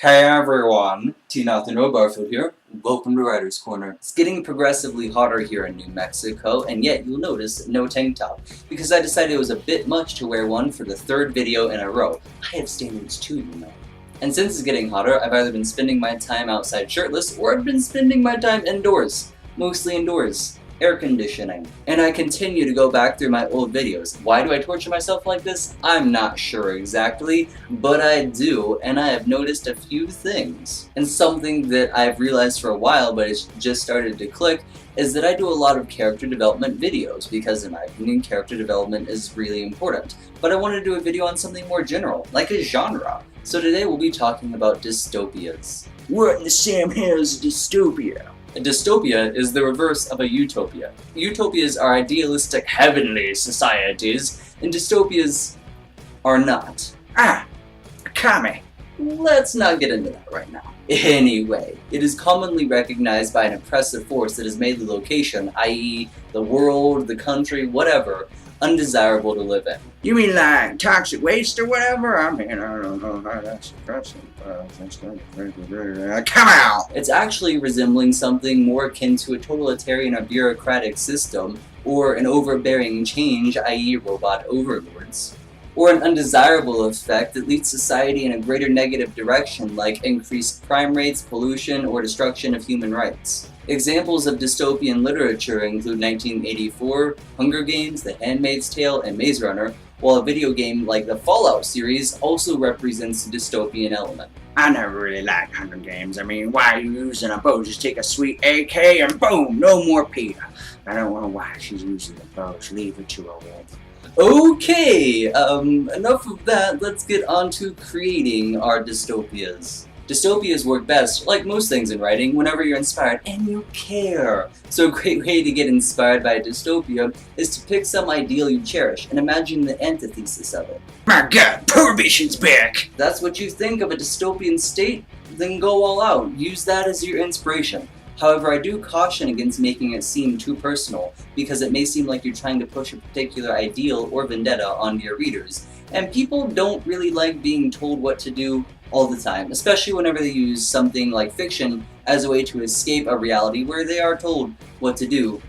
Hey everyone, T-Nothing Barfield here. Welcome to Writer's Corner. It's getting progressively hotter here in New Mexico, and yet you'll notice no tank top, because I decided it was a bit much to wear one for the third video in a row. I have standards too, you know. And since it's getting hotter, I've either been spending my time outside shirtless, or I've been spending my time indoors. Mostly indoors. Air conditioning. And I continue to go back through my old videos. Why do I torture myself like this? I'm not sure exactly, but I do, and I have noticed a few things. And something that I've realized for a while, but it's just started to click, is that I do a lot of character development videos, because in my opinion, character development is really important. But I want to do a video on something more general, like a genre. So today we'll be talking about dystopias. What in the Sam hell is a dystopia? A dystopia is the reverse of a utopia. Utopias are idealistic heavenly societies, and dystopias are not. A commie. Let's not get into that right now. Anyway, it is commonly recognized by an oppressive force that has made the location, i.e. the world, the country, whatever, undesirable to live in. You mean like toxic waste or whatever? I mean, I don't know how that's depressing. Come out! It's actually resembling something more akin to a totalitarian or bureaucratic system, or an overbearing change, i.e. robot overlords. Or an undesirable effect that leads society in a greater negative direction, like increased crime rates, pollution, or destruction of human rights. Examples of dystopian literature include 1984, Hunger Games, The Handmaid's Tale, and Maze Runner, while a video game like the Fallout series also represents a dystopian element. I never really liked Hunger Games. I mean, why are you using a bow? Just take a sweet AK and boom, no more Peter. I don't know why she's using the bow. Leave her to her wolf. Okay, enough of that, let's get on to creating our dystopias. Dystopias work best, like most things in writing, whenever you're inspired and you care. So a great way to get inspired by a dystopia is to pick some ideal you cherish and imagine the antithesis of it. My God, Prohibition's back! That's what you think of a dystopian state? Then go all out. Use that as your inspiration. However, I do caution against making it seem too personal, because it may seem like you're trying to push a particular ideal or vendetta onto your readers, and people don't really like being told what to do all the time, especially whenever they use something like fiction as a way to escape a reality where they are told what to do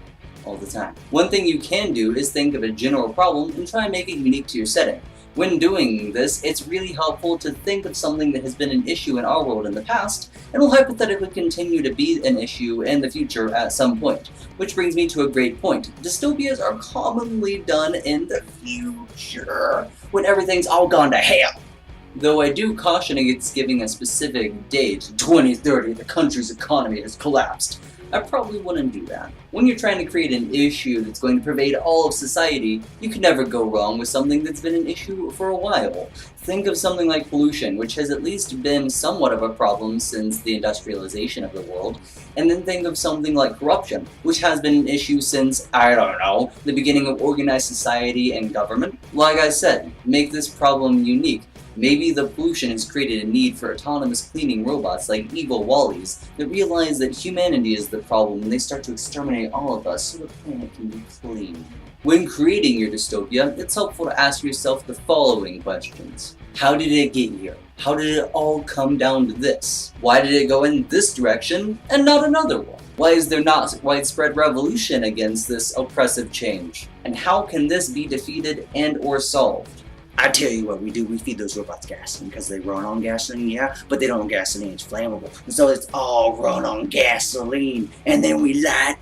all the time. One thing you can do is think of a general problem and try and make it unique to your setting. When doing this, it's really helpful to think of something that has been an issue in our world in the past, and will hypothetically continue to be an issue in the future at some point. Which brings me to a great point. Dystopias are commonly done in the future, when everything's all gone to hell. Though I do caution against giving a specific date, 2030, the country's economy has collapsed. I probably wouldn't do that. When you're trying to create an issue that's going to pervade all of society, you can never go wrong with something that's been an issue for a while. Think of something like pollution, which has at least been somewhat of a problem since the industrialization of the world, and then think of something like corruption, which has been an issue since, I don't know, the beginning of organized society and government. Like I said, make this problem unique. Maybe the pollution has created a need for autonomous cleaning robots like evil Wallies that realize that humanity is the problem and they start to exterminate all of us so the planet can be clean. When creating your dystopia, it's helpful to ask yourself the following questions. How did it get here? How did it all come down to this? Why did it go in this direction and not another one? Why is there not widespread revolution against this oppressive change? And how can this be defeated and or solved? I tell you what we do, we feed those robots gasoline because they run on gasoline, yeah, but they don't gasoline, it's flammable. And so it's all run on gasoline, and then we light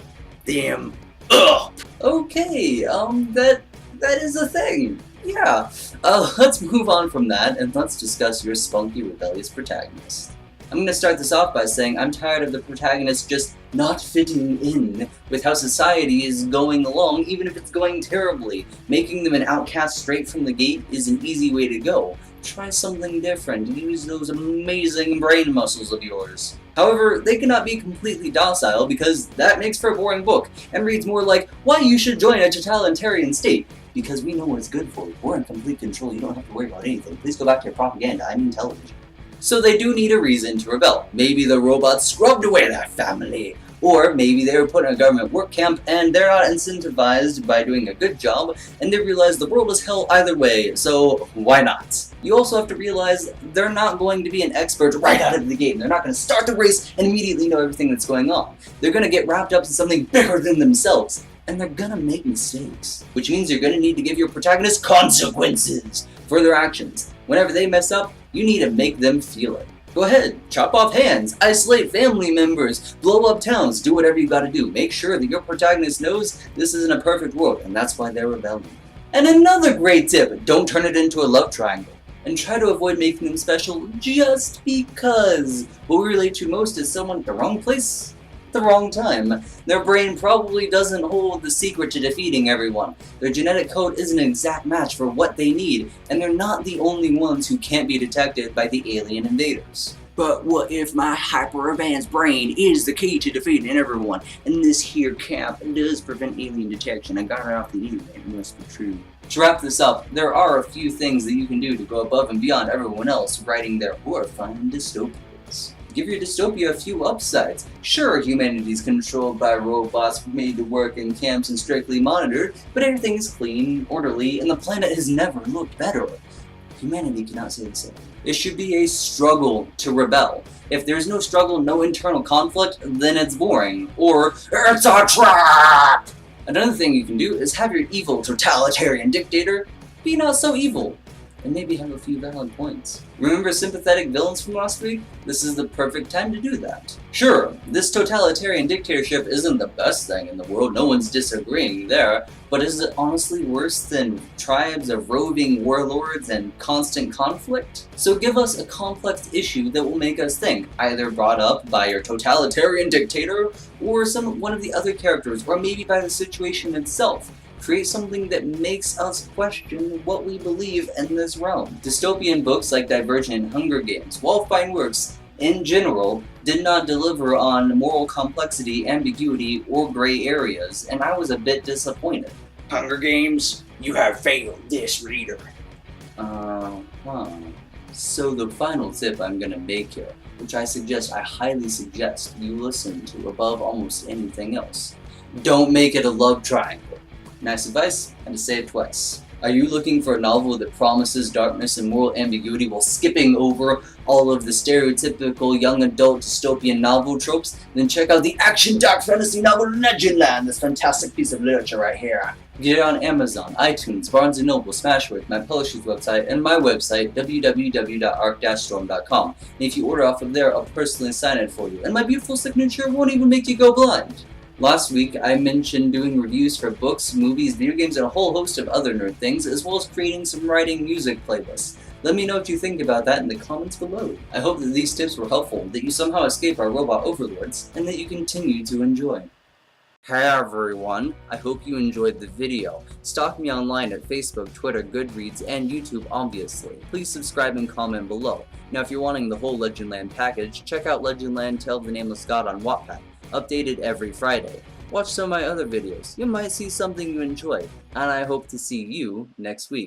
them up. Okay, that is a thing. Yeah. Let's move on from that and let's discuss your spunky, rebellious protagonist. I'm going to start this off by saying I'm tired of the protagonist just not fitting in with how society is going along, even if it's going terribly. Making them an outcast straight from the gate is an easy way to go. Try something different. Use those amazing brain muscles of yours. However, they cannot be completely docile because that makes for a boring book and reads more like why you should join a totalitarian state. Because we know what it's good for. We're in complete control. You don't have to worry about anything. Please go back to your propaganda. I mean television. So they do need a reason to rebel. Maybe the robots scrubbed away their family, Or maybe they were put in a government work camp and they're not incentivized by doing a good job, and they realize the world is hell either way, so why not? You also have to realize they're not going to be an expert right out of the gate. They're not going to start the race and immediately know everything that's going on. They're going to get wrapped up in something bigger than themselves. And they're gonna make mistakes, which means you're gonna need to give your protagonist consequences for their actions. Whenever they mess up, you need to make them feel it. Go ahead, chop off hands, isolate family members, blow up towns, do whatever you gotta do. Make sure that your protagonist knows this isn't a perfect world, and that's why they're rebelling. And another great tip, don't turn it into a love triangle. And try to avoid making them special just because. What we relate to most is someone at the wrong place, the wrong time. Their brain probably doesn't hold the secret to defeating everyone. Their genetic code isn't an exact match for what they need, and they're not the only ones who can't be detected by the alien invaders. But what if my hyper-advanced brain is the key to defeating everyone, and this here cap does prevent alien detection? I got it off the internet, it must be true. To wrap this up, there are a few things that you can do to go above and beyond everyone else writing their horrifying dystopias. Give your dystopia a few upsides. Sure, humanity's controlled by robots made to work in camps and strictly monitored, but everything is clean, orderly, and the planet has never looked better. Humanity cannot say the same. It should be a struggle to rebel. If there's no struggle, no internal conflict, then it's boring. Or, it's a trap! Another thing you can do is have your evil totalitarian dictator be not so evil, and maybe have a few valid points. Remember sympathetic villains from last week? This is the perfect time to do that. Sure, this totalitarian dictatorship isn't the best thing in the world, no one's disagreeing there, but is it honestly worse than tribes of roving warlords and constant conflict? So give us a complex issue that will make us think, either brought up by your totalitarian dictator, or one of the other characters, or maybe by the situation itself. Create something that makes us question what we believe in this realm. Dystopian books like Divergent and Hunger Games, while fine works, in general, did not deliver on moral complexity, ambiguity, or gray areas, and I was a bit disappointed. Hunger Games, you have failed this reader. So the final tip I'm gonna make here, which I highly suggest you listen to above almost anything else. Don't make it a love triangle. Nice advice, and to say it twice. Are you looking for a novel that promises darkness and moral ambiguity while skipping over all of the stereotypical young adult dystopian novel tropes? Then check out the action dark fantasy novel Legendland, this fantastic piece of literature right here. Get it on Amazon, iTunes, Barnes & Noble, Smashwords, my publisher's website, and my website, www.arc-storm.com. And if you order off of there, I'll personally sign it for you, and my beautiful signature won't even make you go blind. Last week, I mentioned doing reviews for books, movies, video games, and a whole host of other nerd things, as well as creating some writing music playlists. Let me know what you think about that in the comments below. I hope that these tips were helpful, that you somehow escape our robot overlords, and that you continue to enjoy. Hey everyone, I hope you enjoyed the video. Stalk me online at Facebook, Twitter, Goodreads, and YouTube obviously. Please subscribe and comment below. Now if you're wanting the whole Legendland package, check out Legendland Tale of the Nameless God on Wattpad. Updated every Friday. Watch some of my other videos. You might see something you enjoy, and I hope to see you next week.